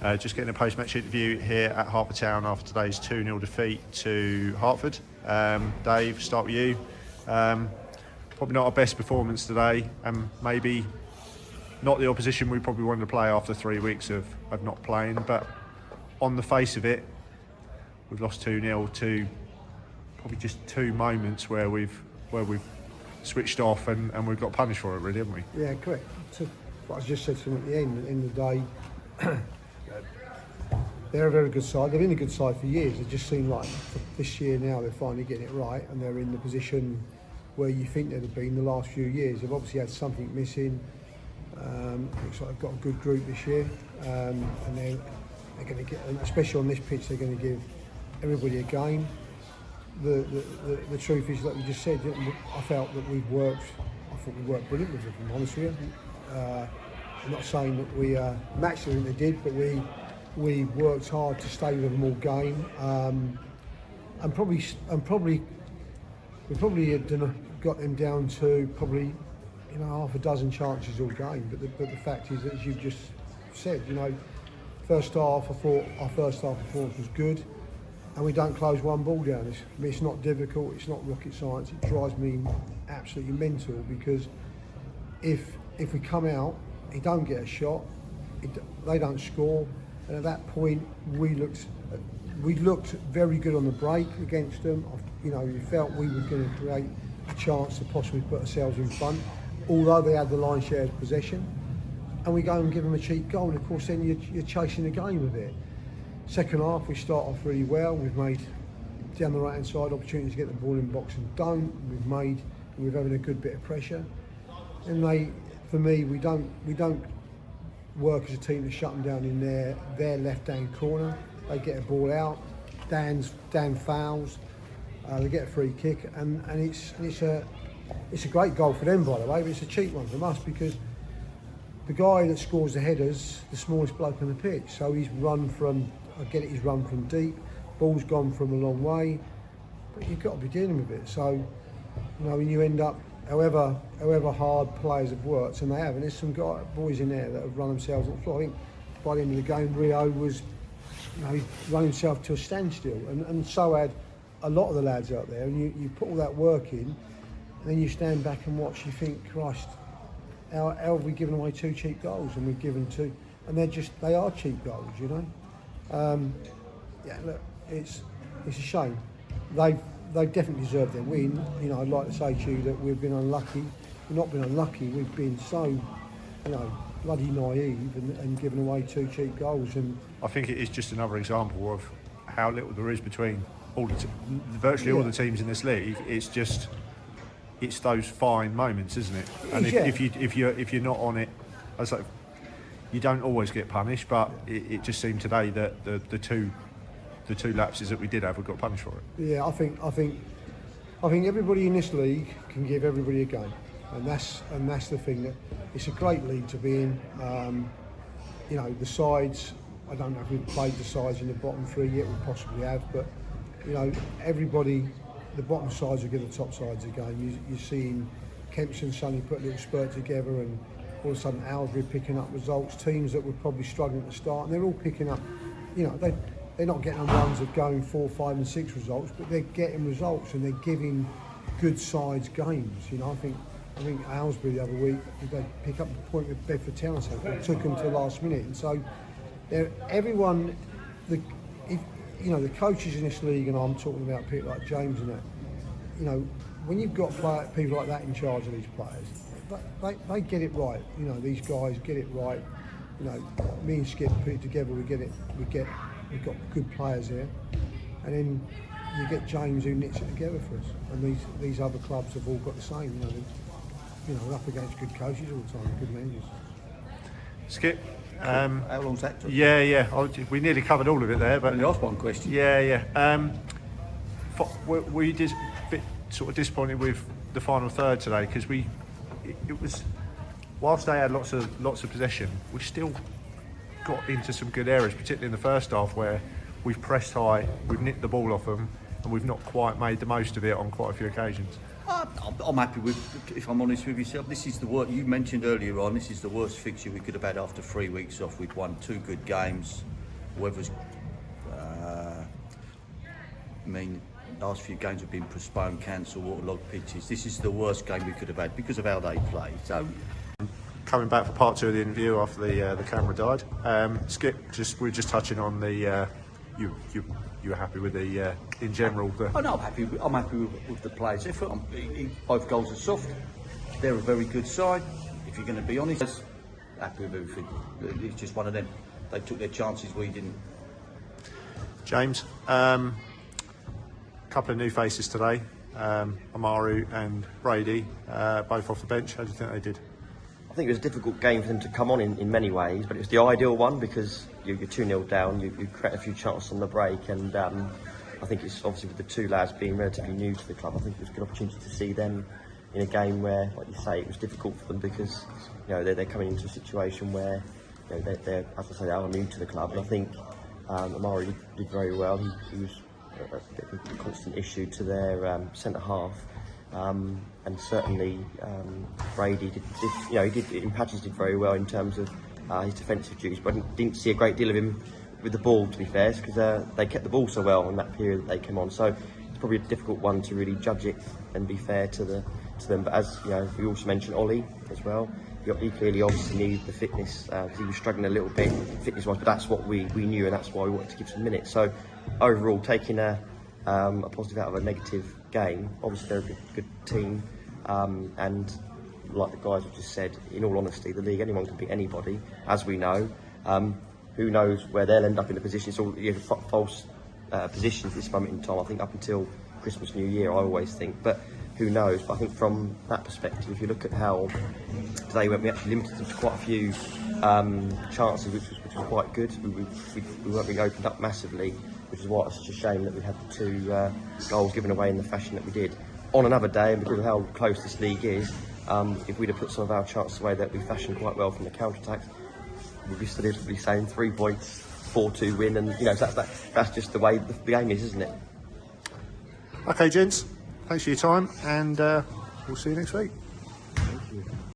Just getting a post-match interview here at Hertford Town after today's 2-0 defeat to Hertford. Dave, start with you. Probably not our best performance today, and maybe not the opposition we probably wanted to play after 3 weeks of not playing, but on the face of it, we've lost 2-0 to probably just two moments where we've switched off and we've got punished for it, really, haven't we? Yeah, correct. So, what I just said to them at the end of the day, they're a very good side. They've been a good side for years. It just seemed like this year now they're finally getting it right, and they're in the position where you think they'd have been the last few years. They've obviously had something missing. Looks like they've got a good group this year, and they're going to get, especially on this pitch, they're going to give everybody a game. The truth is, like you just said, I felt that I thought we worked brilliant with them, if I'm honest with you. I'm not saying that we matched them, they did, but we worked hard to stay with them all game, and probably we probably had got them down to probably half a dozen chances all game. But the fact is that, as you've just said, first half I thought our first half performance was good, and we don't close one ball down. It's not difficult. It's not rocket science. It drives me absolutely mental, because if we come out, he don't get a shot, they don't score, and at that point we looked very good on the break against them. We felt we were going to create a chance to possibly put ourselves in front, although they had the lion's share of possession, and we go and give them a cheap goal, and of course then you're chasing the game a bit. Second half we start off really well. We've made down the right hand side opportunities to get the ball in the box and don't. We're having a good bit of pressure, and for me, we don't work as a team to shut them down in their left hand corner. They get a ball out, Dan fouls, they get a free kick, and it's a great goal for them, by the way, but it's a cheap one from us, because the guy that scores the headers, the smallest bloke on the pitch, so he's run from deep, ball's gone from a long way, but you've got to be dealing with it. So when you end up, however hard players have worked, and they have, and there's some boys in there that have run themselves on the floor. I think by the end of the game, Rio was, he run himself to a standstill, and so had a lot of the lads out there. And you put all that work in, and then you stand back and watch. You think, Christ, how have we given away two cheap goals? And we've given two, and they are cheap goals, Look, it's a shame. They definitely deserve their win. I'd like to say to you that we've been unlucky. We've not been unlucky. We've been so, bloody naive and given away two cheap goals. And I think it is just another example of how little there is between virtually all the teams in this league. It's those fine moments, isn't it? And if you're not on it, you don't always get punished. But it just seemed today that the two lapses that we did have, we got punished for it. Yeah, I think everybody in this league can give everybody a game, and that's the thing. That it's a great league to be in. The sides, I don't know if we've played the sides in the bottom three yet. We possibly have, but everybody, the bottom sides will give the top sides a game. You're seeing Kempson suddenly put a little spurt together, and all of a sudden Aylesbury picking up results. Teams that were probably struggling at the start, and they're all picking up. They're not getting on runs of going 4, 5 and 6 results, but they're getting results, and they're giving good sides games. I think Aylesbury the other week, they pick up the point with Bedford Town, so it took them to the last minute. And so everyone, the coaches in this league, and I'm talking about people like James and that, when you've got people like that in charge of these players, they get it right. These guys get it right. Me and Skip put it together, we've got good players here, and then you get James who knits it together for us. And these other clubs have all got the same. We're up against good coaches all the time, good managers. Skip, how long's that took? Yeah. We nearly covered all of it there, but only asked one question. Yeah. Were you a bit sort of disappointed with the final third today? Because it was, whilst they had lots of possession, we still got into some good areas, particularly in the first half, where we've pressed high, we've nicked the ball off them, and we've not quite made the most of it on quite a few occasions. I'm happy with, if I'm honest with yourself, this is the worst, you mentioned earlier on, this is the worst fixture we could have had after 3 weeks off. We'd won 2 good games. Weather's, last few games have been postponed, cancelled, waterlogged pitches. This is the worst game we could have had because of how they play. So, coming back for part 2 of the interview after the camera died. Skip, we're just touching on the you were happy with the in general. I'm happy with the players' effort. Both goals are soft. They're a very good side. If you're going to be honest, happy with everything. It's just one of them. They took their chances, we didn't. James, couple of new faces today, Amaru and Brady, both off the bench. How do you think they did? I think it was a difficult game for them to come on in many ways, but it was the ideal one because you're 2-0 down, you create a few chances on the break, and I think it's obviously with the 2 lads being relatively new to the club, I think it was a good opportunity to see them in a game where, like you say, it was difficult for them because they're coming into a situation where they're, as I say, they are new to the club, and I think Amaru did very well. He was a bit of a constant issue to their centre half. And certainly Brady did in patches did very well in terms of his defensive duties, but I didn't see a great deal of him with the ball, to be fair, because they kept the ball so well in that period that they came on. So it's probably a difficult one to really judge it and be fair to them. But as we also mentioned Ollie as well. He clearly obviously needed the fitness because he was struggling a little bit fitness-wise, but that's what we knew, and that's why we wanted to give some minutes. So overall, taking a positive out of a negative game. Obviously, they're a good team, and like the guys have just said, in all honesty, the league, anyone can beat anybody, as we know. Who knows where they'll end up in the position? It's all false positions at this moment in time. I think up until Christmas, New Year, I always think, but who knows? But I think from that perspective, if you look at how today went, we actually limited them to quite a few chances, which was quite good. We weren't really opened up massively, which is why it's such a shame that we had the 2 goals given away in the fashion that we did. On another day, and because of how close this league is, if we'd have put some of our chances away that we fashioned quite well from the counter-attacks, we'd be still saying 3 points, 4-2 win, and that's just the way the game is, isn't it? Okay, gents, thanks for your time, and we'll see you next week.